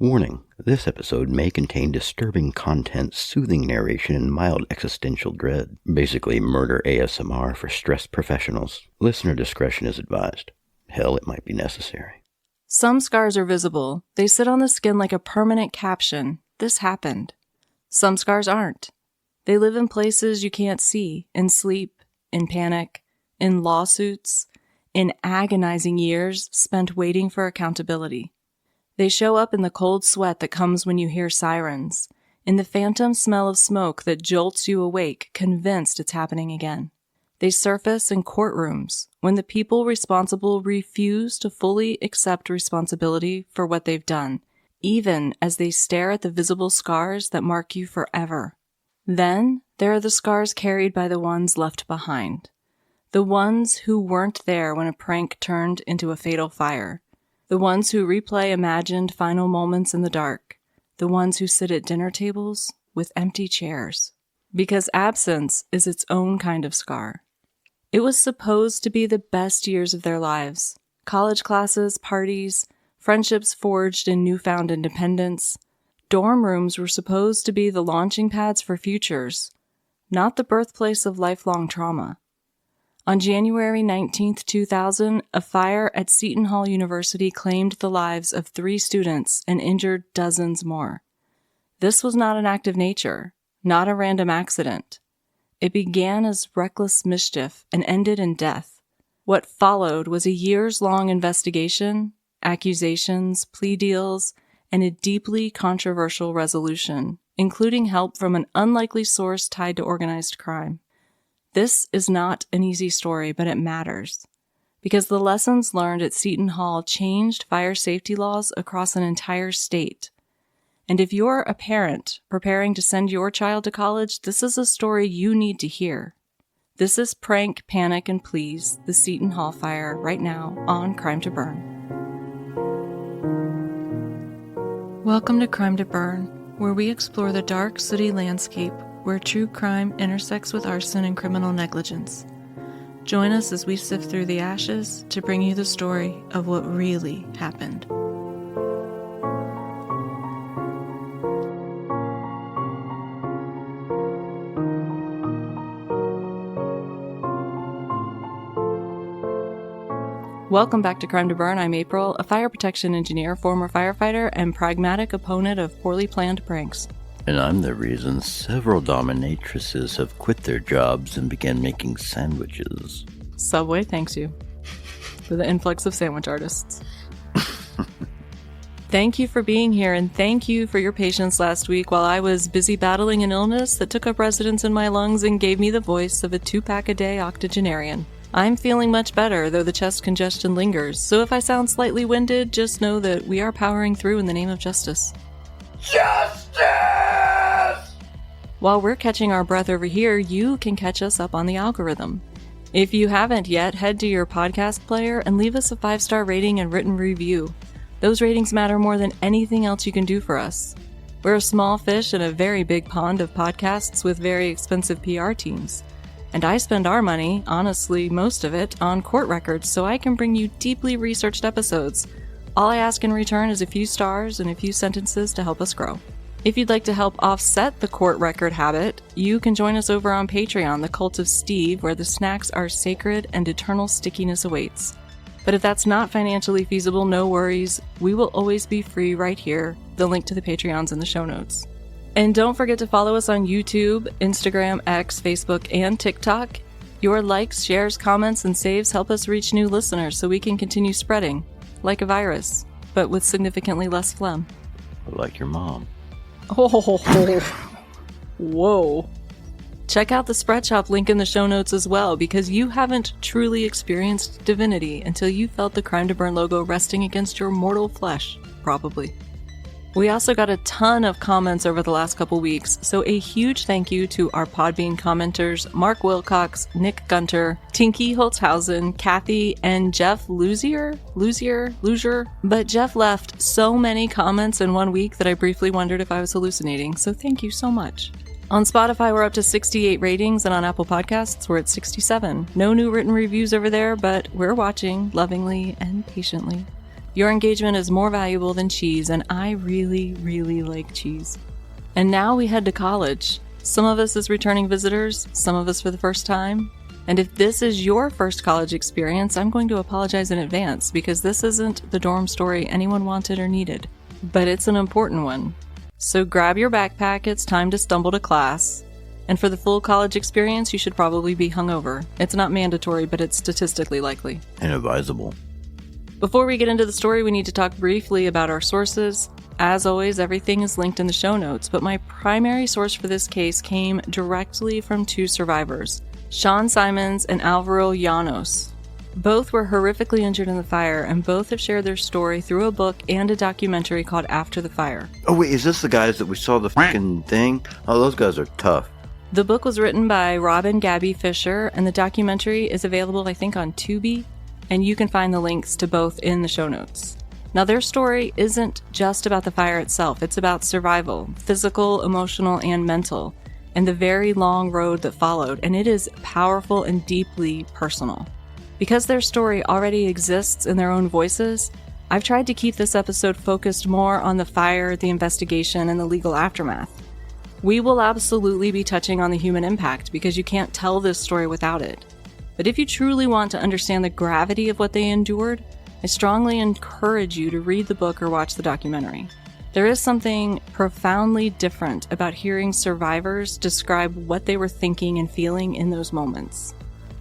Warning, this episode may contain disturbing content, soothing narration, and mild existential dread. Basically, murder ASMR for stressed professionals. Listener discretion is advised. Hell, it might be necessary. Some scars are visible. They sit on the skin like a permanent caption. This happened. Some scars aren't. They live in places you can't see, in sleep, in panic, in lawsuits, in agonizing years spent waiting for accountability. They show up in the cold sweat that comes when you hear sirens, in the phantom smell of smoke that jolts you awake, convinced it's happening again. They surface in courtrooms when the people responsible refuse to fully accept responsibility for what they've done, even as they stare at the visible scars that mark you forever. Then there are the scars carried by the ones left behind, the ones who weren't there when a prank turned into a fatal fire. The ones who replay imagined final moments in the dark. The ones who sit at dinner tables with empty chairs. Because absence is its own kind of scar. It was supposed to be the best years of their lives. College classes, parties, friendships forged in newfound independence. Dorm rooms were supposed to be the launching pads for futures, not the birthplace of lifelong trauma. On January 19, 2000, a fire at Seton Hall University claimed the lives of 3 students and injured dozens more. This was not an act of nature, not a random accident. It began as reckless mischief and ended in death. What followed was a years-long investigation, accusations, plea deals, and a deeply controversial resolution, including help from an unlikely source tied to organized crime. This is not an easy story, but it matters, because the lessons learned at Seton Hall changed fire safety laws across an entire state. And if you're a parent preparing to send your child to college, this is a story you need to hear. This is Prank, Panic, and Pleas, the Seton Hall fire, right now on Crime to Burn. Welcome to Crime to Burn, where we explore the dark city landscape where true crime intersects with arson and criminal negligence. Join us as we sift through the ashes to bring you the story of what really happened. Welcome back to Crime to Burn. I'm April, a fire protection engineer, former firefighter, and pragmatic opponent of poorly planned pranks. And I'm the reason several dominatrices have quit their jobs and began making sandwiches. Subway thanks you for the influx of sandwich artists. Thank you for being here, and thank you for your patience last week while I was busy battling an illness that took up residence in my lungs and gave me the voice of a 2-pack-a-day octogenarian. I'm feeling much better, though the chest congestion lingers, so if I sound slightly winded, just know that we are powering through in the name of justice. Justice! While we're catching our breath over here, you can catch us up on the algorithm. If you haven't yet, head to your podcast player and leave us a 5-star rating and written review. Those ratings matter more than anything else you can do for us. We're a small fish in a very big pond of podcasts with very expensive PR teams. And I spend our money, honestly most of it, on court records so I can bring you deeply researched episodes. All I ask in return is a few stars and a few sentences to help us grow. If you'd like to help offset the court record habit, you can join us over on Patreon, the Cult of Steve, where the snacks are sacred and eternal stickiness awaits. But if that's not financially feasible, no worries. We will always be free right here. The link to the Patreon's in the show notes. And don't forget to follow us on YouTube, Instagram, X, Facebook, and TikTok. Your likes, shares, comments, and saves help us reach new listeners so we can continue spreading, like a virus, but with significantly less phlegm. Like your mom. Oh, whoa. Check out the Spread Shop link in the show notes as well, because you haven't truly experienced divinity until you felt the Crime to Burn logo resting against your mortal flesh, probably. We also got a ton of comments over the last couple weeks, so a huge thank you to our Podbean commenters, Mark Wilcox, Nick Gunter, Tinky Holtzhausen, Kathy, and Jeff Luzier. But Jeff left so many comments in 1 week that I briefly wondered if I was hallucinating, so thank you so much. On Spotify, we're up to 68 ratings, and on Apple Podcasts, we're at 67. No new written reviews over there, but we're watching lovingly and patiently. Your engagement is more valuable than cheese, and I really, really like cheese. And now we head to college. Some of us as returning visitors, some of us for the first time. And if this is your first college experience, I'm going to apologize in advance because this isn't the dorm story anyone wanted or needed. But it's an important one. So grab your backpack, it's time to stumble to class. And for the full college experience, you should probably be hungover. It's not mandatory, but it's statistically likely. Inadvisable. Before we get into the story, we need to talk briefly about our sources. As always, everything is linked in the show notes, but my primary source for this case came directly from two survivors, Sean Simons and Alvaro Llanos. Both were horrifically injured in the fire, and both have shared their story through a book and a documentary called After the Fire. Oh wait, is this the guys that we saw the fucking thing? Oh, those guys are tough. The book was written by Rob and Gabby Fisher, and the documentary is available, I think, on Tubi, and you can find the links to both in the show notes. Now, their story isn't just about the fire itself. It's about survival, physical, emotional, and mental, and the very long road that followed, and it is powerful and deeply personal. Because their story already exists in their own voices, I've tried to keep this episode focused more on the fire, the investigation, and the legal aftermath. We will absolutely be touching on the human impact because you can't tell this story without it. But if you truly want to understand the gravity of what they endured, I strongly encourage you to read the book or watch the documentary. There is something profoundly different about hearing survivors describe what they were thinking and feeling in those moments.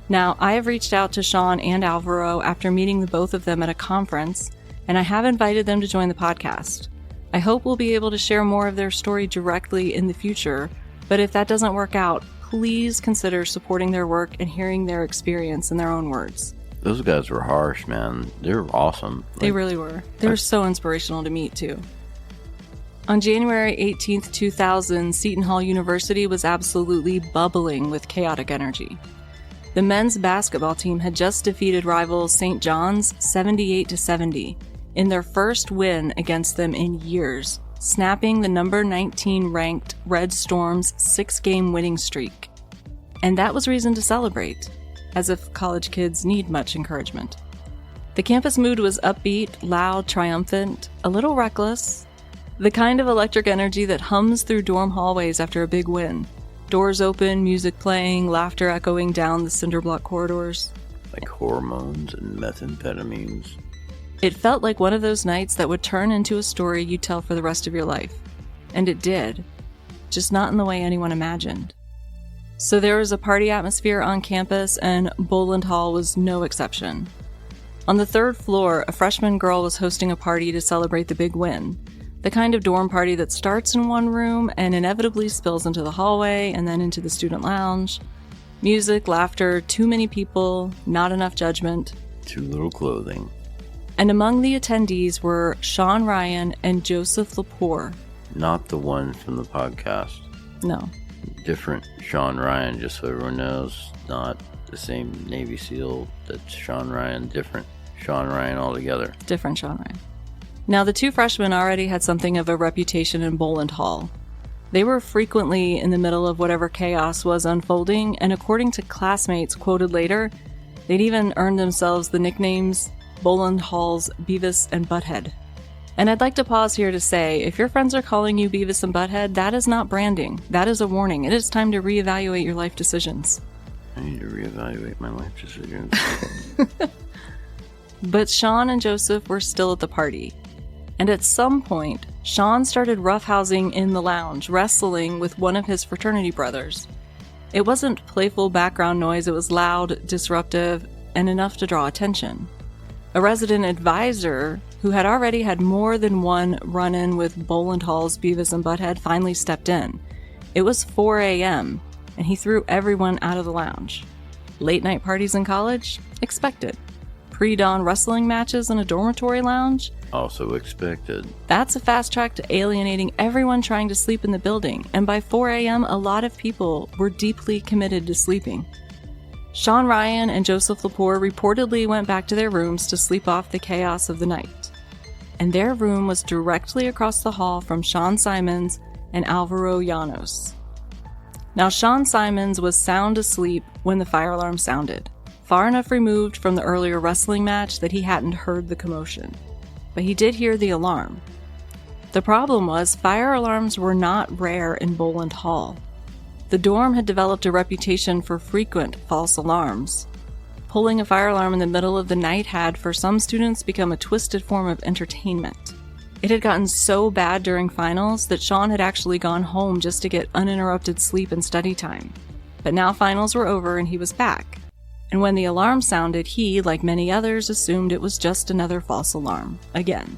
Now, I have reached out to Sean and Alvaro after meeting the both of them at a conference, and I have invited them to join the podcast. I hope we'll be able to share more of their story directly in the future, but if that doesn't work out, please consider supporting their work and hearing their experience in their own words. Those guys were harsh, man. They were awesome. They really were. They were so inspirational to meet, too. On January 18th, 2000, Seton Hall University was absolutely bubbling with chaotic energy. The men's basketball team had just defeated rivals St. John's 78-70 in their first win against them in years, snapping the number 19 ranked Red Storm's 6-game winning streak. And that was reason to celebrate, as if college kids need much encouragement. The campus mood was upbeat, loud, triumphant, a little reckless, the kind of electric energy that hums through dorm hallways after a big win. Doors open, music playing, laughter echoing down the cinder block corridors. Like hormones and methamphetamines. It felt like one of those nights that would turn into a story you tell for the rest of your life. And it did. Just not in the way anyone imagined. So there was a party atmosphere on campus, and Boland Hall was no exception. On the 3rd floor, a freshman girl was hosting a party to celebrate the big win. The kind of dorm party that starts in one room and inevitably spills into the hallway and then into the student lounge. Music, laughter, too many people, not enough judgment. Too little clothing. And among the attendees were Sean Ryan and Joseph Lepore. Not the one from the podcast. No. Different Sean Ryan, just so everyone knows. Not the same Navy SEAL. That's Sean Ryan. Different Sean Ryan altogether. Different Sean Ryan. Now, the two freshmen already had something of a reputation in Boland Hall. They were frequently in the middle of whatever chaos was unfolding, and according to classmates quoted later, they'd even earned themselves the nicknames Boland Hall's Beavis and Butthead. And I'd like to pause here to say, if your friends are calling you Beavis and Butthead, that is not branding. That is a warning. It is time to reevaluate your life decisions. I need to reevaluate my life decisions. But Sean and Joseph were still at the party. And at some point, Sean started roughhousing in the lounge, wrestling with one of his fraternity brothers. It wasn't playful background noise, it was loud, disruptive, and enough to draw attention. A resident advisor, who had already had more than one run-in with Boland Hall's Beavis and Butthead, finally stepped in. It was 4 a.m., and he threw everyone out of the lounge. Late-night parties in college? Expected. Pre-dawn wrestling matches in a dormitory lounge? Also expected. That's a fast track to alienating everyone trying to sleep in the building, and by 4 a.m., a lot of people were deeply committed to sleeping. Sean Ryan and Joseph Lepore reportedly went back to their rooms to sleep off the chaos of the night. And their room was directly across the hall from Sean Simons and Alvaro Llanos. Now, Sean Simons was sound asleep when the fire alarm sounded, far enough removed from the earlier wrestling match that he hadn't heard the commotion. but he did hear the alarm. The problem was fire alarms were not rare in Boland Hall. The dorm had developed a reputation for frequent false alarms. Pulling a fire alarm in the middle of the night had, for some students, become a twisted form of entertainment. It had gotten so bad during finals that Sean had actually gone home just to get uninterrupted sleep and study time. But now finals were over and he was back. And when the alarm sounded, he, like many others, assumed it was just another false alarm. Again.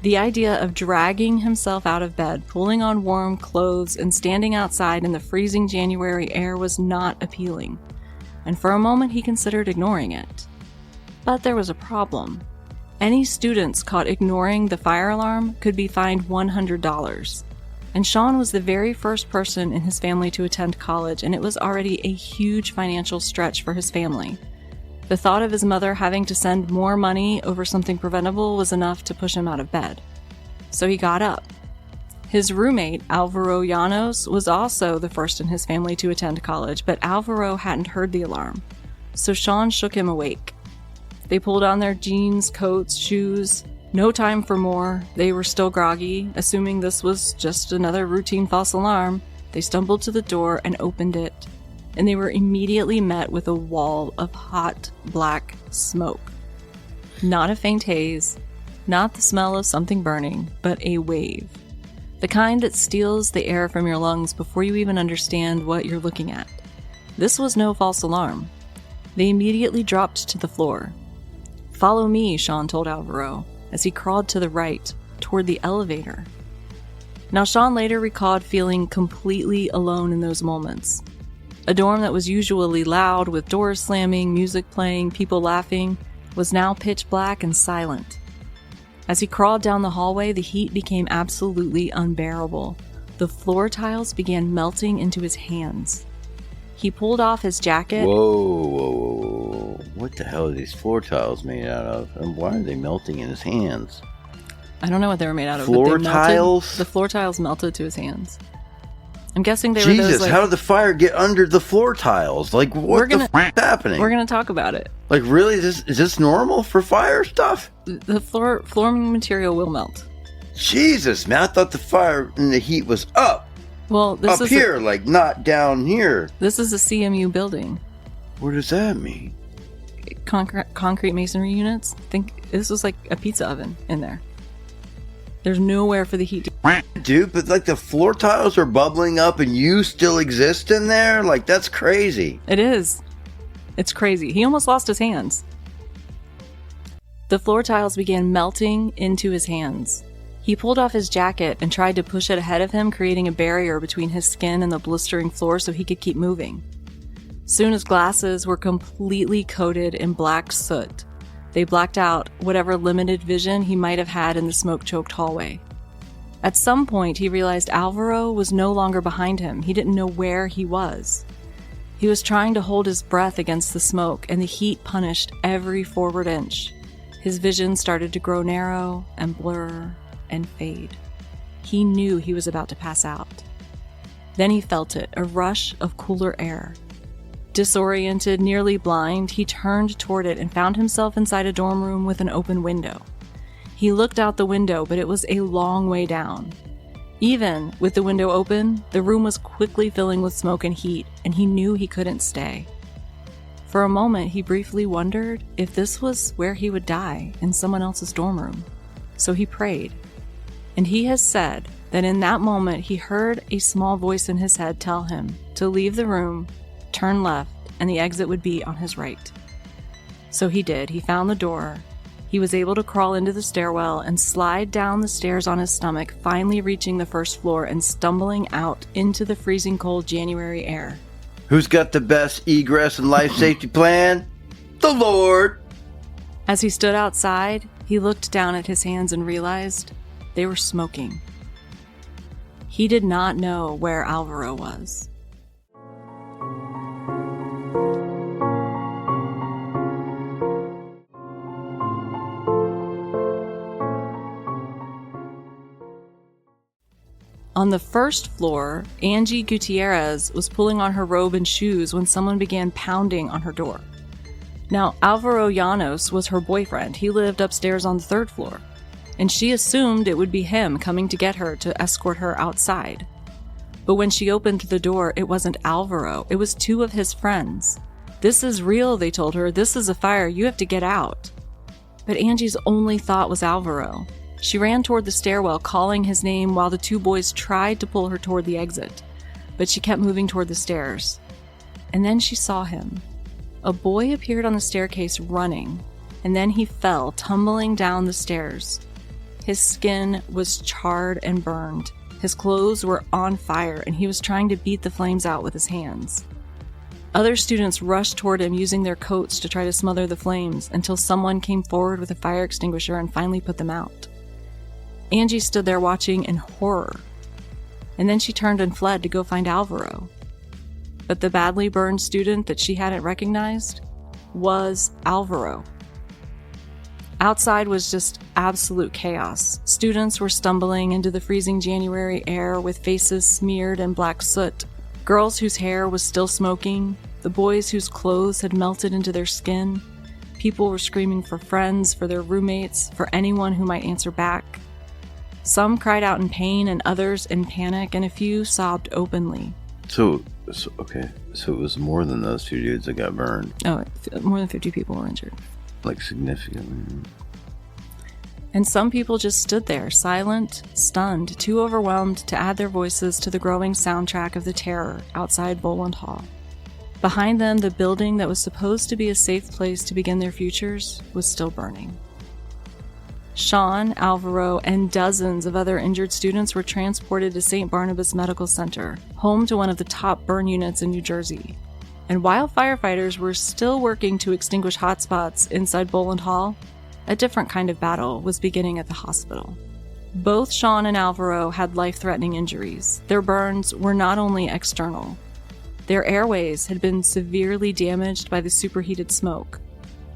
The idea of dragging himself out of bed, pulling on warm clothes, and standing outside in the freezing January air was not appealing. And for a moment he considered ignoring it. But there was a problem. Any students caught ignoring the fire alarm could be fined $100. And Sean was the very first person in his family to attend college, and it was already a huge financial stretch for his family. The thought of his mother having to send more money over something preventable was enough to push him out of bed. So he got up. His roommate, Alvaro Llanos, was also the first in his family to attend college, but Alvaro hadn't heard the alarm. So Sean shook him awake. They pulled on their jeans, coats, shoes. No time for more. They were still groggy, assuming this was just another routine false alarm. They stumbled to the door and opened it, and they were immediately met with a wall of hot, black smoke. Not a faint haze, not the smell of something burning, but a wave. The kind that steals the air from your lungs before you even understand what you're looking at. This was no false alarm. They immediately dropped to the floor. "Follow me," Sean told Alvaro, as he crawled to the right, toward the elevator. Now, Sean later recalled feeling completely alone in those moments. A dorm that was usually loud, with doors slamming, music playing, people laughing, was now pitch black and silent. As he crawled down the hallway, the heat became absolutely unbearable. The floor tiles began melting into his hands. He pulled off his jacket. Whoa. What the hell are these floor tiles made out of? And why are they melting in his hands? I don't know what they were made out of. Floor tiles? The floor tiles melted to his hands. I'm guessing they were Jesus, those, like, how did the fire get under the floor tiles? Like, what the f*** is happening? We're going to talk about it. Like, really? Is this normal for fire stuff? The flooring material will melt. Jesus, man. I thought the fire and the heat was up. Well, this up is here, like, not down here. This is a CMU building. What does that mean? Concrete masonry units. I think this was like a pizza oven in there. There's nowhere for the heat to... Dude, but like the floor tiles are bubbling up and you still exist in there? Like, that's crazy. It is. It's crazy. He almost lost his hands. The floor tiles began melting into his hands. He pulled off his jacket and tried to push it ahead of him, creating a barrier between his skin and the blistering floor so he could keep moving. Soon his glasses were completely coated in black soot. They blacked out whatever limited vision he might have had in the smoke-choked hallway. At some point, he realized Alvaro was no longer behind him. He didn't know where he was. He was trying to hold his breath against the smoke, and the heat punished every forward inch. His vision started to grow narrow and blur and fade. He knew he was about to pass out. Then he felt it, a rush of cooler air. Disoriented, nearly blind, he turned toward it and found himself inside a dorm room with an open window. He looked out the window, but it was a long way down. Even with the window open, the room was quickly filling with smoke and heat, and he knew he couldn't stay. For a moment, he briefly wondered if this was where he would die, in someone else's dorm room. So he prayed. And he has said that in that moment, he heard a small voice in his head tell him to leave the room, turn left, and the exit would be on his right. So he did. He found the door. He was able to crawl into the stairwell and slide down the stairs on his stomach, finally reaching the first floor and stumbling out into the freezing cold January air. Who's got the best egress and life safety plan? The Lord! As he stood outside, he looked down at his hands and realized they were smoking. He did not know where Alvaro was. On the first floor, Angie Gutierrez was pulling on her robe and shoes when someone began pounding on her door. Now, Alvaro Llanos was her boyfriend. He lived upstairs on the third floor. and she assumed it would be him coming to get her to escort her outside. But when she opened the door, it wasn't Alvaro, it was 2 of his friends. "This is real," they told her. "This is a fire, you have to get out." But Angie's only thought was Alvaro. She ran toward the stairwell, calling his name while the 2 boys tried to pull her toward the exit. But she kept moving toward the stairs. And then she saw him. A boy appeared on the staircase running, and then he fell, tumbling down the stairs. His skin was charred and burned. His clothes were on fire, and he was trying to beat the flames out with his hands. Other students rushed toward him using their coats to try to smother the flames until someone came forward with a fire extinguisher and finally put them out. Angie stood there watching in horror, and then she turned and fled to go find Alvaro. But the badly burned student that she hadn't recognized was Alvaro. Outside was just absolute chaos. Students were stumbling into the freezing January air with faces smeared in black soot, girls whose hair was still smoking, the boys whose clothes had melted into their skin. People were screaming for friends, for their roommates, for anyone who might answer back. Some cried out in pain and others in panic, and a few sobbed openly. So it was more than those 2 dudes that got burned. Oh, more than 50 people were injured. Like, significantly. And some people just stood there, silent, stunned, too overwhelmed to add their voices to the growing soundtrack of the terror outside Boland Hall. Behind them, the building that was supposed to be a safe place to begin their futures was still burning. Sean, Alvaro, and dozens of other injured students were transported to St. Barnabas Medical Center, home to one of the top burn units in New Jersey. And while firefighters were still working to extinguish hotspots inside Boland Hall, a different kind of battle was beginning at the hospital. Both Sean and Alvaro had life-threatening injuries. Their burns were not only external. Their airways had been severely damaged by the superheated smoke.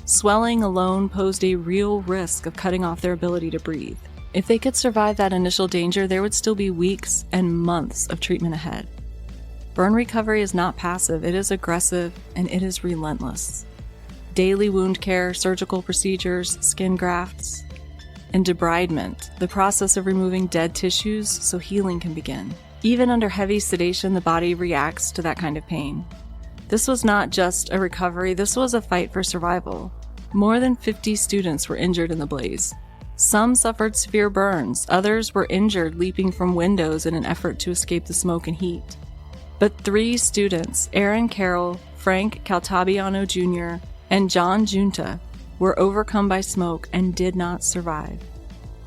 Swelling alone posed a real risk of cutting off their ability to breathe. If they could survive that initial danger, there would still be weeks and months of treatment ahead. Burn recovery is not passive, it is aggressive, and it is relentless. Daily wound care, surgical procedures, skin grafts, and debridement, the process of removing dead tissues so healing can begin. Even under heavy sedation, the body reacts to that kind of pain. This was not just a recovery, this was a fight for survival. More than 50 students were injured in the blaze. Some suffered severe burns, others were injured leaping from windows in an effort to escape the smoke and heat. But 3 students, Aaron Carroll, Frank Caltabiano Jr., and John Junta, were overcome by smoke and did not survive.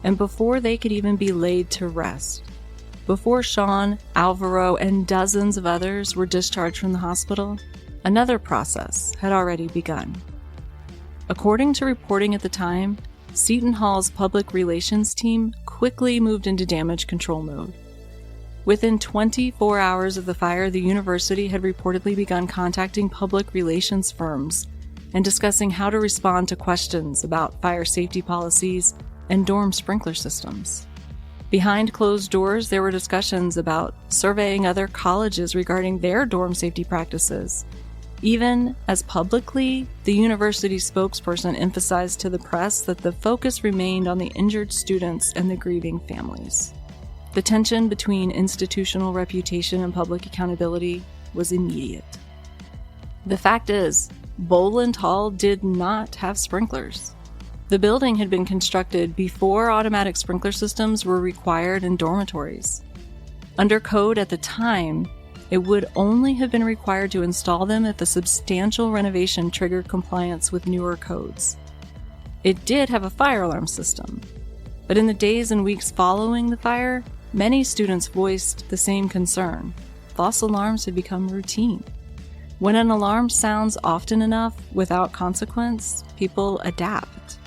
And before they could even be laid to rest, before Sean, Alvaro, and dozens of others were discharged from the hospital, another process had already begun. According to reporting at the time, Seton Hall's public relations team quickly moved into damage control mode. Within 24 hours of the fire, the university had reportedly begun contacting public relations firms and discussing how to respond to questions about fire safety policies and dorm sprinkler systems. Behind closed doors, there were discussions about surveying other colleges regarding their dorm safety practices. Even as publicly, the university spokesperson emphasized to the press that the focus remained on the injured students and the grieving families. The tension between institutional reputation and public accountability was immediate. The fact is, Boland Hall did not have sprinklers. The building had been constructed before automatic sprinkler systems were required in dormitories. Under code at the time, it would only have been required to install them if a substantial renovation triggered compliance with newer codes. It did have a fire alarm system, but in the days and weeks following the fire, many students voiced the same concern. False alarms had become routine. When an alarm sounds often enough without consequence, people adapt.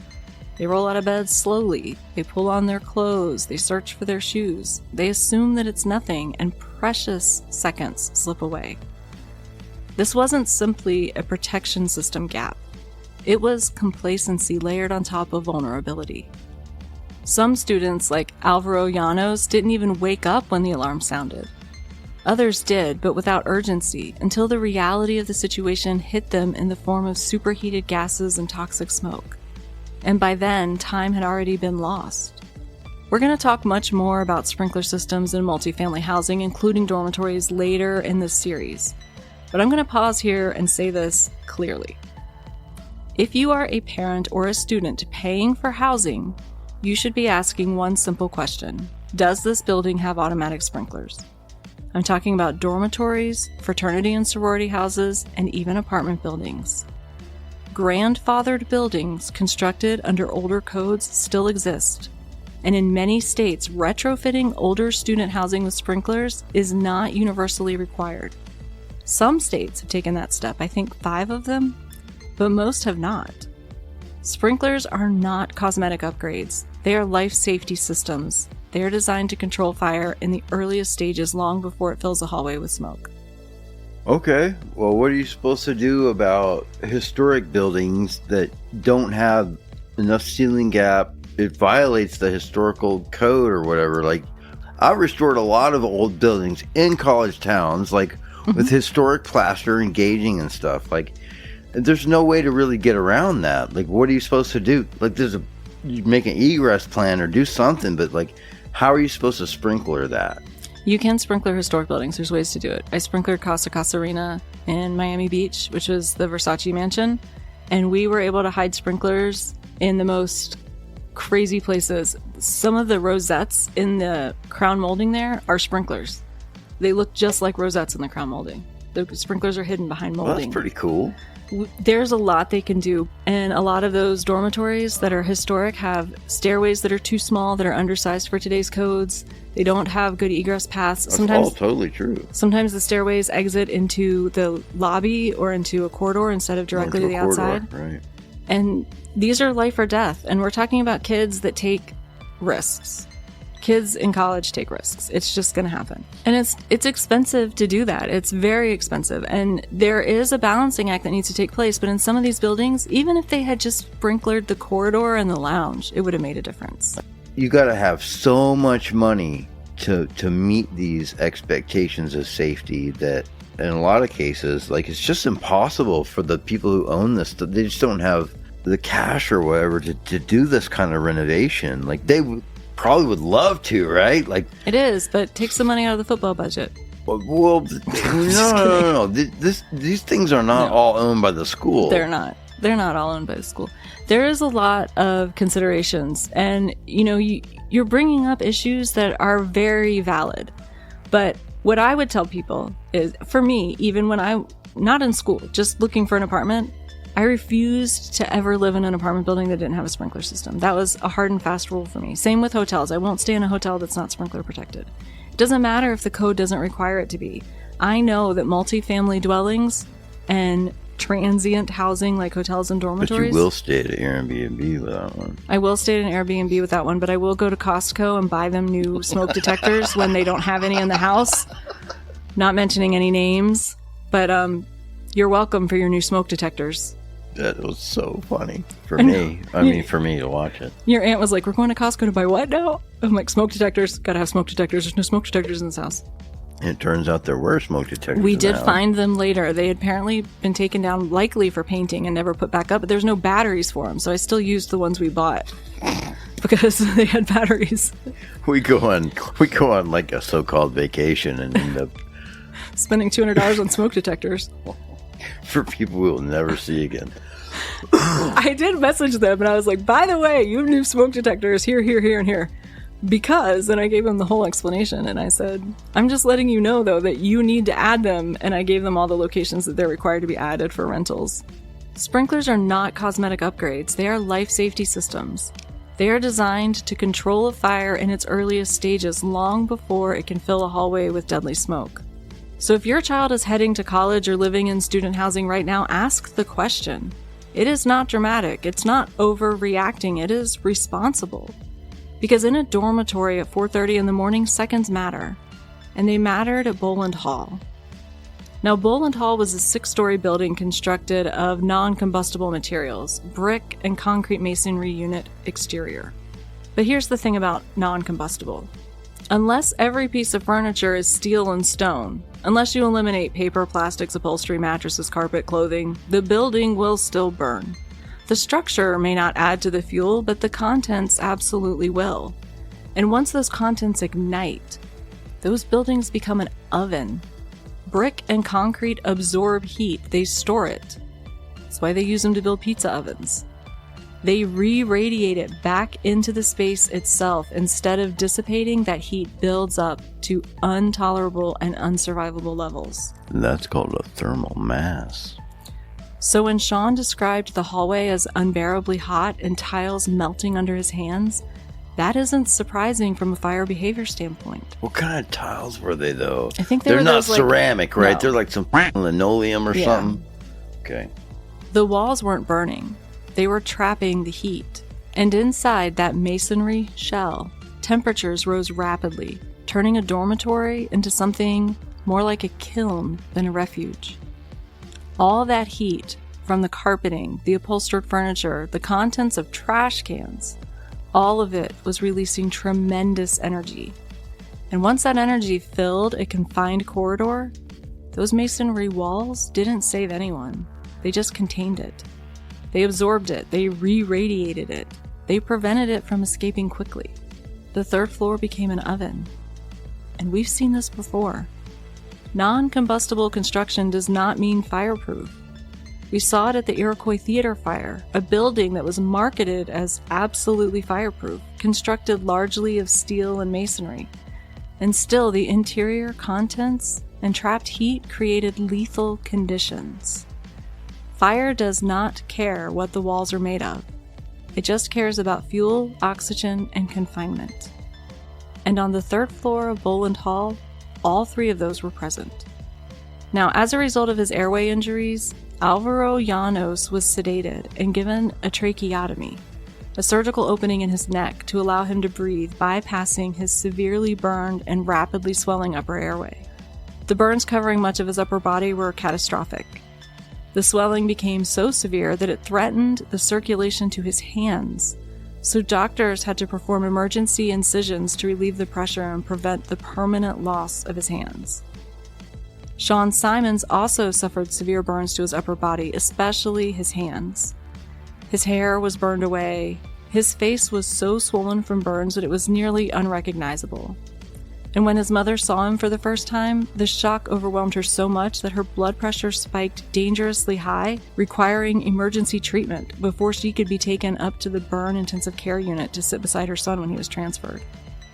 They roll out of bed slowly, they pull on their clothes, they search for their shoes, they assume that it's nothing, and precious seconds slip away. This wasn't simply a protection system gap. It was complacency layered on top of vulnerability. Some students, like Alvaro Llanos, didn't even wake up when the alarm sounded. Others did, but without urgency, until the reality of the situation hit them in the form of superheated gases and toxic smoke. And by then, time had already been lost. We're going to talk much more about sprinkler systems in multifamily housing, including dormitories, later in this series. But I'm going to pause here and say this clearly. If you are a parent or a student paying for housing, you should be asking one simple question. Does this building have automatic sprinklers? I'm talking about dormitories, fraternity and sorority houses, and even apartment buildings. Grandfathered buildings constructed under older codes still exist. And in many states, retrofitting older student housing with sprinklers is not universally required. Some states have taken that step, I think 5 of them, but most have not. Sprinklers are not cosmetic upgrades. They are life safety systems. They are designed to control fire in the earliest stages long before it fills the hallway with smoke. Okay, well, what are you supposed to do about historic buildings that don't have enough ceiling gap? It violates the historical code or whatever. Like, I've restored a lot of old buildings in college towns, like with historic plaster engaging and stuff. Like, there's no way to really get around that. Like, what are you supposed to do? Like, you make an egress plan or do something, but like, how are you supposed to sprinkler that? You can sprinkler historic buildings. There's ways to do it. I sprinklered Casa Casarina in Miami Beach, which was the Versace mansion, and we were able to hide sprinklers in the most crazy places. Some of the rosettes in the crown molding there are sprinklers. They look just like rosettes in the crown molding. The sprinklers are hidden behind molding. Well, that's pretty cool. There's a lot they can do, and a lot of those dormitories that are historic have stairways that are too small, that are undersized for today's codes. They don't have good egress paths. That's all totally true. Sometimes the stairways exit into the lobby or into a corridor instead of directly to the outside. Right. And these are life or death, and we're talking about kids that take risks. Kids in college take risks. It's just going to happen. And it's expensive to do that. It's very expensive. And there is a balancing act that needs to take place. But in some of these buildings, even if they had just sprinklered the corridor and the lounge, it would have made a difference. You got to have so much money to meet these expectations of safety that in a lot of cases, like, it's just impossible for the people who own this. They just don't have the cash or whatever to do this kind of renovation. Like, they probably would love to, right? Like, it is, but take some money out of the football budget. Well, no. These things are not all owned by the school. They're not. They're not all owned by the school. There is a lot of considerations, and you're bringing up issues that are very valid. But what I would tell people is, for me, even when I'm not in school, just looking for an apartment, I refused to ever live in an apartment building that didn't have a sprinkler system. That was a hard and fast rule for me. Same with hotels. I won't stay in a hotel that's not sprinkler protected. It doesn't matter if the code doesn't require it to be. I know that multifamily dwellings and transient housing like hotels and dormitories... But you will stay at an Airbnb with that one. I will stay at an Airbnb with that one, but I will go to Costco and buy them new smoke detectors when they don't have any in the house. Not mentioning any names, but you're welcome for your new smoke detectors. That was so funny for me. I mean, for me to watch it. Your aunt was like, "We're going to Costco to buy what now?" I'm like, "Smoke detectors. Gotta have smoke detectors. There's no smoke detectors in this house." And it turns out there were smoke detectors. We did find them later. They had apparently been taken down, likely for painting, and never put back up. But there's no batteries for them, so I still used the ones we bought because they had batteries. We go on like a so-called vacation and end up spending $200 on smoke detectors. For people we will never see again. I did message them and I was like, "By the way, you have new smoke detectors here, and here. Because," and I gave them the whole explanation, and I said, "I'm just letting you know, though, that you need to add them," and I gave them all the locations that they're required to be added for rentals. Sprinklers are not cosmetic upgrades. They are life safety systems. They are designed to control a fire in its earliest stages long before it can fill a hallway with deadly smoke. So if your child is heading to college or living in student housing right now, ask the question. It is not dramatic. It's not overreacting. It is responsible. Because in a dormitory at 4:30 in the morning, seconds matter. And they mattered at Boland Hall. Now, Boland Hall was a 6-story building constructed of non-combustible materials, brick and concrete masonry unit exterior. But here's the thing about non-combustible. Unless every piece of furniture is steel and stone, unless you eliminate paper, plastics, upholstery, mattresses, carpet, clothing, the building will still burn. The structure may not add to the fuel, but the contents absolutely will. And once those contents ignite, those buildings become an oven. Brick and concrete absorb heat, they store it. That's why they use them to build pizza ovens. They re-radiate it back into the space itself. Instead of dissipating, that heat builds up to intolerable and unsurvivable levels. That's called a thermal mass. So when Sean described the hallway as unbearably hot and tiles melting under his hands, that isn't surprising from a fire behavior standpoint. What kind of tiles were they, though? I think they're were not those, ceramic, right? No. They're like some linoleum or something. Okay. The walls weren't burning. They were trapping the heat. And inside that masonry shell, temperatures rose rapidly, turning a dormitory into something more like a kiln than a refuge. All that heat from the carpeting, the upholstered furniture, the contents of trash cans, all of it was releasing tremendous energy. And once that energy filled a confined corridor, those masonry walls didn't save anyone. They just contained it. They absorbed it. They re-radiated it. They prevented it from escaping quickly. The third floor became an oven. And we've seen this before. Non-combustible construction does not mean fireproof. We saw it at the Iroquois Theater fire, a building that was marketed as absolutely fireproof, constructed largely of steel and masonry. And still, the interior contents and trapped heat created lethal conditions. Fire does not care what the walls are made of. It just cares about fuel, oxygen, and confinement. And on the third floor of Boland Hall, all three of those were present. Now, as a result of his airway injuries, Alvaro Llanos was sedated and given a tracheotomy, a surgical opening in his neck to allow him to breathe, bypassing his severely burned and rapidly swelling upper airway. The burns covering much of his upper body were catastrophic. The swelling became so severe that it threatened the circulation to his hands, so doctors had to perform emergency incisions to relieve the pressure and prevent the permanent loss of his hands. Sean Simons also suffered severe burns to his upper body, especially his hands. His hair was burned away. His face was so swollen from burns that it was nearly unrecognizable. And when his mother saw him for the first time, the shock overwhelmed her so much that her blood pressure spiked dangerously high, requiring emergency treatment before she could be taken up to the burn intensive care unit to sit beside her son when he was transferred.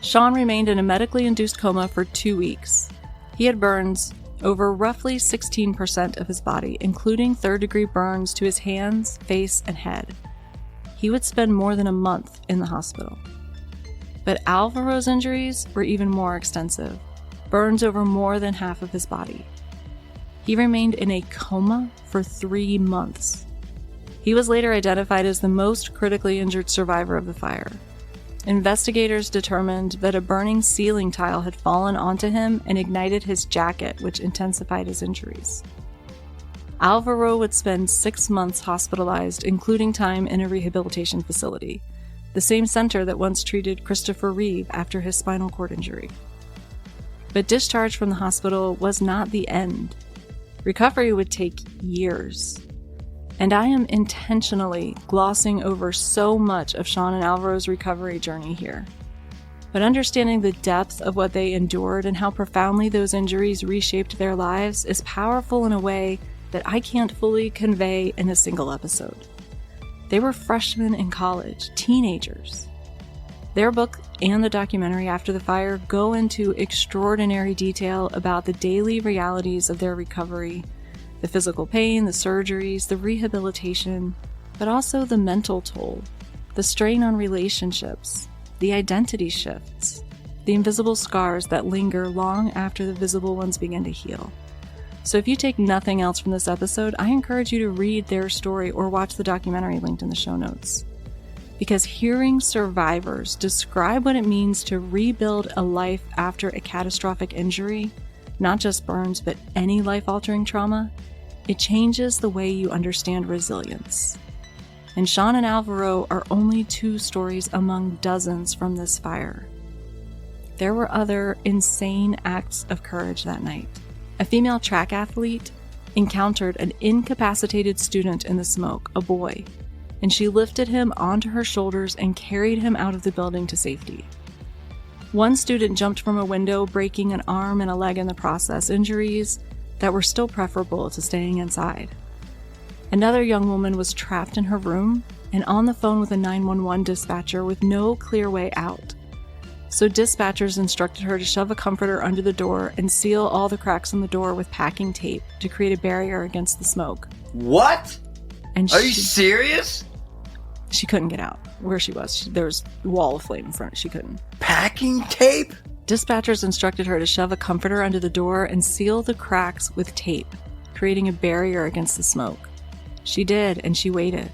Sean remained in a medically induced coma for 2 weeks. He had burns over roughly 16% of his body, including third-degree burns to his hands, face, and head. He would spend more than a month in the hospital. But Alvaro's injuries were even more extensive, burns over more than half of his body. He remained in a coma for 3 months. He was later identified as the most critically injured survivor of the fire. Investigators determined that a burning ceiling tile had fallen onto him and ignited his jacket, which intensified his injuries. Alvaro would spend 6 months hospitalized, including time in a rehabilitation facility, the same center that once treated Christopher Reeve after his spinal cord injury. But discharge from the hospital was not the end. Recovery would take years. And I am intentionally glossing over so much of Sean and Alvaro's recovery journey here. But understanding the depth of what they endured and how profoundly those injuries reshaped their lives is powerful in a way that I can't fully convey in a single episode. They were freshmen in college, teenagers. Their book and the documentary after the fire go into extraordinary detail about the daily realities of their recovery, the physical pain, the surgeries, the rehabilitation, but also the mental toll, the strain on relationships, the identity shifts, the invisible scars that linger long after the visible ones begin to heal. So if you take nothing else from this episode, I encourage you to read their story or watch the documentary linked in the show notes. Because hearing survivors describe what it means to rebuild a life after a catastrophic injury, not just burns, but any life-altering trauma, it changes the way you understand resilience. And Sean and Alvaro are only 2 stories among dozens from this fire. There were other insane acts of courage that night. A female track athlete encountered an incapacitated student in the smoke, a boy, and she lifted him onto her shoulders and carried him out of the building to safety. One student jumped from a window, breaking an arm and a leg in the process, injuries that were still preferable to staying inside. Another young woman was trapped in her room and on the phone with a 911 dispatcher with no clear way out. So dispatchers instructed her to shove a comforter under the door and seal all the cracks in the door with packing tape to create a barrier against the smoke. What? And Are you serious? She couldn't get out where she was. There was a wall of flame in front. She couldn't. Packing tape? Dispatchers instructed her to shove a comforter under the door and seal the cracks with tape, creating a barrier against the smoke. She did, and she waited.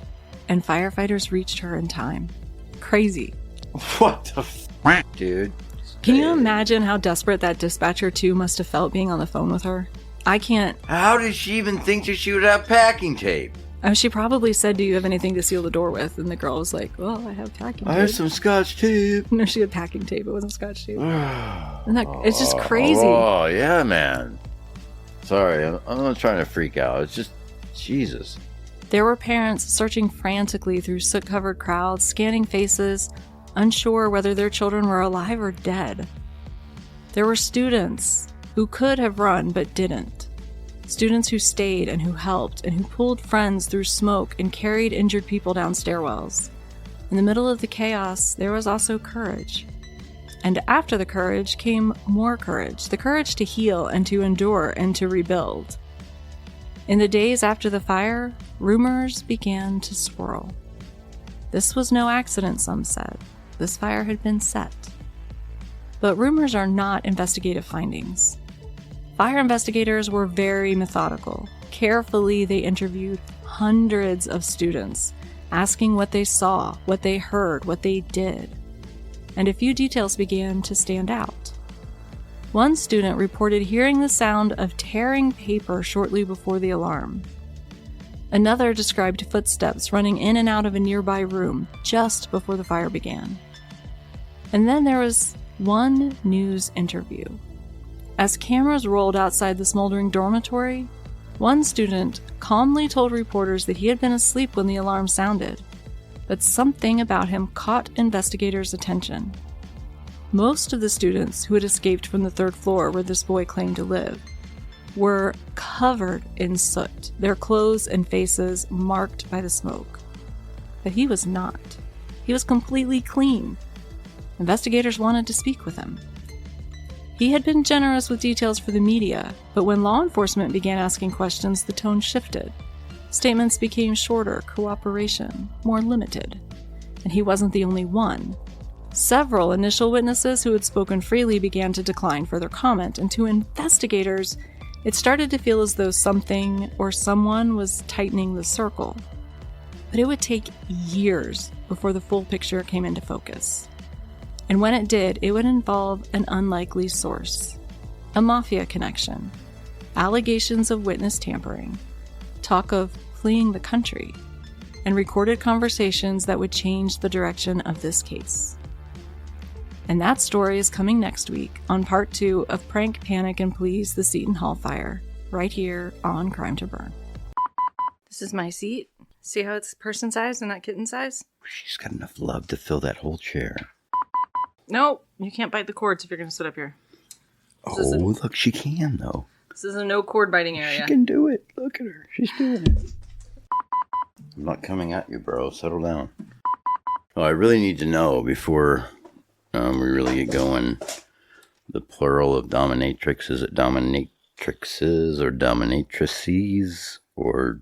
And firefighters reached her in time. Crazy. What the dude? Can you imagine how desperate that dispatcher, too, must have felt being on the phone with her? I can't. How did she even think that she would have packing tape? She probably said, "Do you have anything to seal the door with?" And the girl was like, "Well, I have packing tape." I have some Scotch tape. No, she had packing tape. It wasn't Scotch tape. And it's just crazy. Oh, yeah, man. Sorry, I'm not trying to freak out. It's just, Jesus. There were parents searching frantically through soot-covered crowds, scanning faces, unsure whether their children were alive or dead. There were students who could have run but didn't. Students who stayed and who helped and who pulled friends through smoke and carried injured people down stairwells. In the middle of the chaos, there was also courage. And after the courage came more courage, the courage to heal and to endure and to rebuild. In the days after the fire, rumors began to swirl. This was no accident, some said. This fire had been set. But rumors are not investigative findings. Fire investigators were very methodical. Carefully, they interviewed hundreds of students, asking what they saw, what they heard, what they did. And a few details began to stand out. One student reported hearing the sound of tearing paper shortly before the alarm. Another described footsteps running in and out of a nearby room just before the fire began. And then there was one news interview. As cameras rolled outside the smoldering dormitory, one student calmly told reporters that he had been asleep when the alarm sounded, but something about him caught investigators' attention. Most of the students who had escaped from the third floor where this boy claimed to live were covered in soot, their clothes and faces marked by the smoke. But he was not. He was completely clean. Investigators wanted to speak with him. He had been generous with details for the media, but when law enforcement began asking questions, the tone shifted. Statements became shorter, cooperation more limited. And he wasn't the only one. Several initial witnesses who had spoken freely began to decline further comment, and to investigators, it started to feel as though something or someone was tightening the circle. But it would take years before the full picture came into focus. And when it did, it would involve an unlikely source, a mafia connection, allegations of witness tampering, talk of fleeing the country, and recorded conversations that would change the direction of this case. And that story is coming next week on part 2 of Prank, Panic, and Pleas, the Seton Hall fire, right here on Crime to Burn. This is my seat. See how it's person size and not kitten size? She's got enough love to fill that whole chair. No, you can't bite the cords if you're going to sit up here. Look, she can, though. This is a no cord biting area. She can do it. Look at her. She's doing it. I'm not coming at you, bro. Settle down. Oh, I really need to know before we really get going. The plural of dominatrix, is it dominatrixes or dominatrices or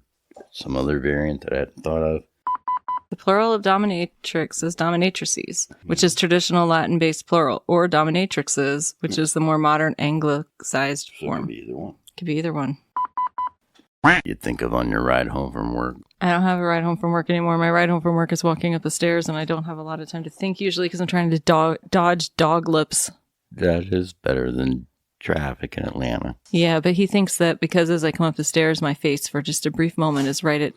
some other variant that I hadn't thought of? The plural of dominatrix is dominatrices, which is traditional Latin-based plural, or dominatrixes, which is the more modern anglicized form. Could be either one. Could be either one. You'd think of on your ride home from work. I don't have a ride home from work anymore. My ride home from work is walking up the stairs, and I don't have a lot of time to think usually because I'm trying to dodge dog lips. That is better than traffic in Atlanta. Yeah, but he thinks that because as I come up the stairs, my face for just a brief moment is right at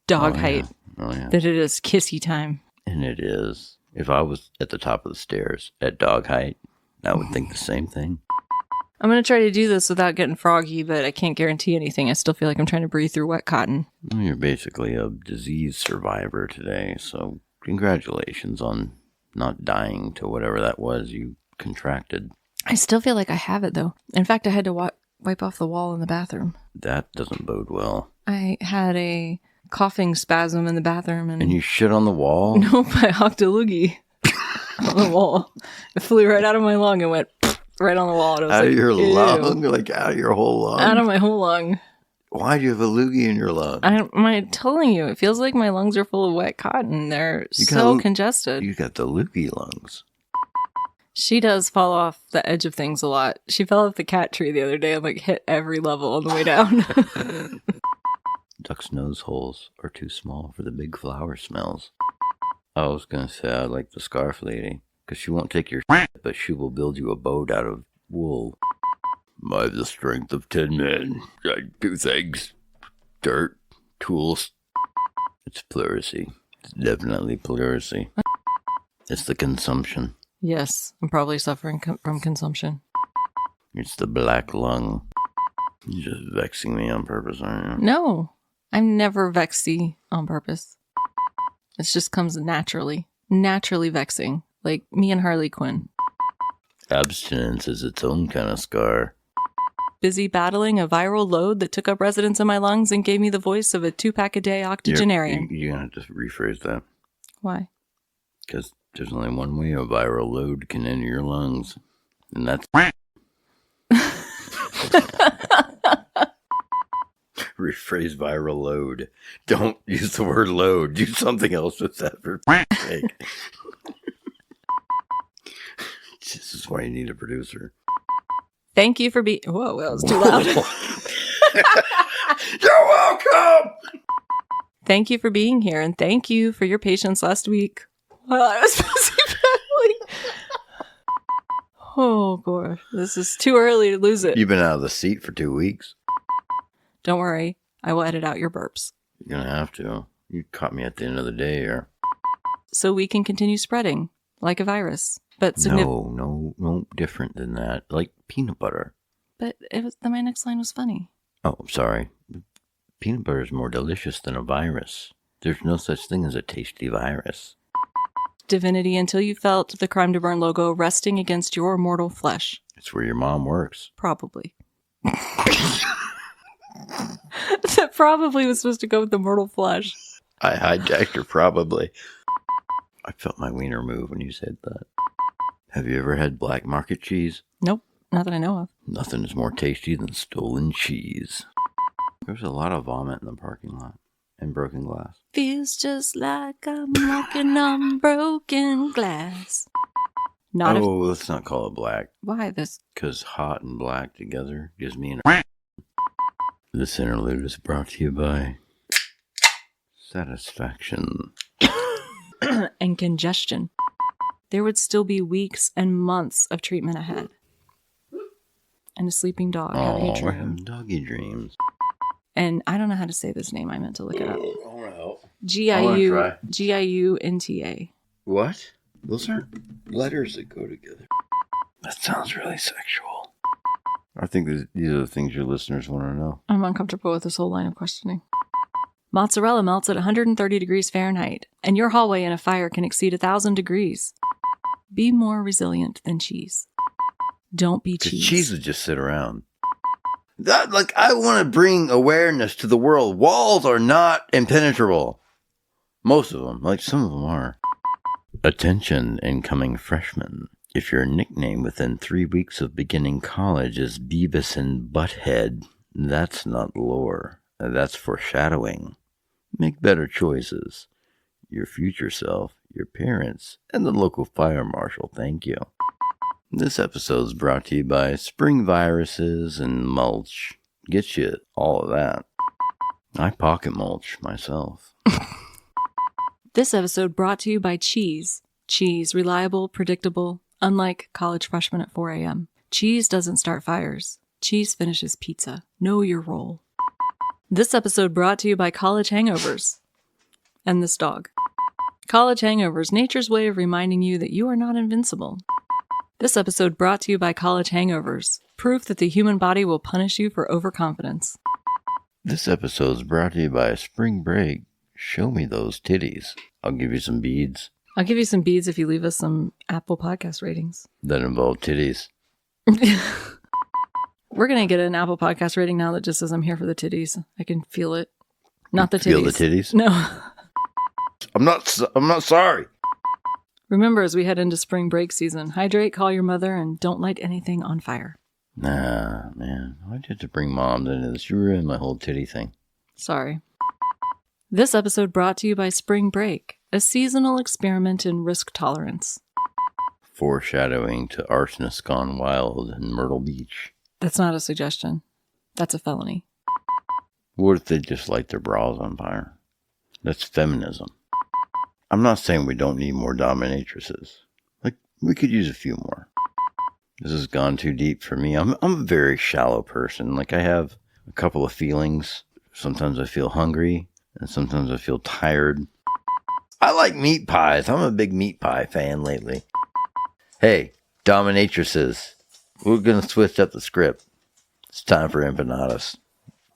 dog height. Oh, yeah. That it is kissy time. And it is. If I was at the top of the stairs at dog height, I would think the same thing. I'm going to try to do this without getting froggy, but I can't guarantee anything. I still feel like I'm trying to breathe through wet cotton. Well, you're basically a disease survivor today, so congratulations on not dying to whatever that was you contracted. I still feel like I have it, though. In fact, I had to wipe off the wall in the bathroom. That doesn't bode well. I had a coughing spasm in the bathroom. And you shit on the wall? Nope, I hocked a loogie on the wall. It flew right out of my lung and went right on the wall. And I was out like, of your ew. lung? Like out of your whole lung? Out of my whole lung. Why do you have a loogie in your lung? I'm telling you, it feels like my lungs are full of wet cotton. They're so congested. You got the loogie lungs. She does fall off the edge of things a lot. She fell off the cat tree the other day and hit every level on the way down. Duck's nose holes are too small for the big flower smells. I was going to say I like the scarf lady, because she won't take your shit, but she will build you a boat out of wool. I have the strength of 10 men. I do things. Dirt, tools. It's pleurisy. It's definitely pleurisy. It's the consumption. Yes, I'm probably suffering from consumption. It's the black lung. You're just vexing me on purpose, aren't you? No, I'm never vexy on purpose. It just comes naturally. Naturally vexing. Like me and Harley Quinn. Abstinence is its own kind of scar. Busy battling a viral load that took up residence in my lungs and gave me the voice of a 2-pack-a-day octogenarian. You're going to have to rephrase that. Why? Because there's only one way a viral load can enter your lungs. And that's... Rephrase viral load. Don't use the word load. Do something else with that for sake. This is why you need a producer. Thank you for being... Whoa, that was too loud. You're welcome! Thank you for being here, and thank you for your patience last week while I was busy battling. Oh, gosh. This is too early to lose it. You've been out of the seat for 2 weeks. Don't worry. I will edit out your burps. You're going to have to. You caught me at the end of the day here. So we can continue spreading like a virus. But No, different than that. Like peanut butter. But my next line was funny. Oh, I'm sorry. Peanut butter is more delicious than a virus. There's no such thing as a tasty virus. Divinity until you felt the Crime to Burn logo resting against your mortal flesh. It's where your mom works. Probably. That probably was supposed to go with the mortal flesh. I hijacked her, probably. I felt my wiener move when you said that. Have you ever had black market cheese? Nope, not that I know of. Nothing is more tasty than stolen cheese. There's a lot of vomit in the parking lot and broken glass. Feels just like I'm walking on broken glass. Let's not call it black. Why this? Because hot and black together gives me an... This interlude is brought to you by satisfaction and congestion. There would still be weeks and months of treatment ahead. And a sleeping dog having a we're dream. having doggy dreams. And I don't know how to say this name. I meant to look it up. I want to help. Giunta. What? Those aren't letters that go together. That sounds really sexual. I think these are the things your listeners want to know. I'm uncomfortable with this whole line of questioning. Mozzarella melts at 130 degrees Fahrenheit, and your hallway in a fire can exceed 1,000 degrees. Be more resilient than cheese. Don't be cheese. Cheese would just sit around. I want to bring awareness to the world. Walls are not impenetrable. Most of them. Some of them are. Attention, incoming freshmen. If your nickname within 3 weeks of beginning college is Beavis and Butthead, that's not lore. That's foreshadowing. Make better choices. Your future self, your parents, and the local fire marshal thank you. This episode is brought to you by spring viruses and mulch. Get you all of that. I pocket mulch myself. This episode brought to you by Cheese. Cheese, reliable, predictable, unlike college freshmen at 4 a.m. Cheese doesn't start fires. Cheese finishes pizza. Know your role. This episode brought to you by college hangovers. And this dog. College hangovers, nature's way of reminding you that you are not invincible. This episode brought to you by college hangovers. Proof that the human body will punish you for overconfidence. This episode is brought to you by Spring Break. Show me those titties. I'll give you some beads. I'll give you some beads if you leave us some Apple Podcast ratings. That involve titties. We're going to get an Apple Podcast rating now that just says I'm here for the titties. I can feel it. Not the titties. Feel the titties? No. I'm not sorry. Remember, as we head into spring break season, hydrate, call your mother, and don't light anything on fire. Nah, man. Why'd you have to bring moms into this? You ruined my whole titty thing. Sorry. This episode brought to you by Spring Break, a seasonal experiment in risk tolerance. Foreshadowing to arsonists gone wild in Myrtle Beach. That's not a suggestion. That's a felony. What if they just light their bras on fire? That's feminism. I'm not saying we don't need more dominatrices. Like, we could use a few more. This has gone too deep for me. I'm a very shallow person. Like, I have a couple of feelings. Sometimes I feel hungry, and sometimes I feel tired. I like meat pies. I'm a big meat pie fan lately. Hey, dominatrices. We're going to switch up the script. It's time for empanadas.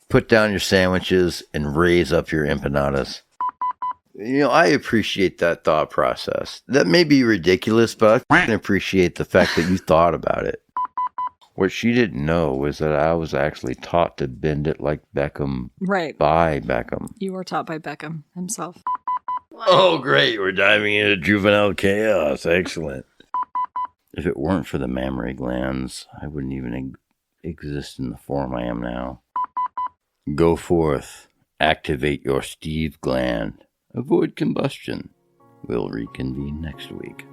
Put down your sandwiches and raise up your empanadas. You know, I appreciate that thought process. That may be ridiculous, but I appreciate the fact that you thought about it. What she didn't know was that I was actually taught to bend it like Beckham. Right. By Beckham. You were taught by Beckham himself. Oh, great. We're diving into juvenile chaos. Excellent. If it weren't for the mammary glands, I wouldn't even exist in the form I am now. Go forth. Activate your Steve gland. Avoid combustion. We'll reconvene next week.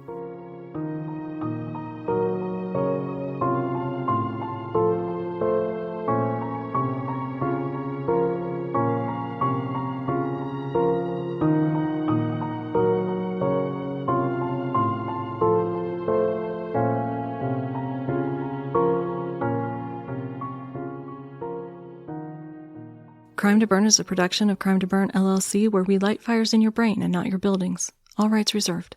Crime to Burn is a production of Crime to Burn, LLC, where we light fires in your brain and not your buildings. All rights reserved.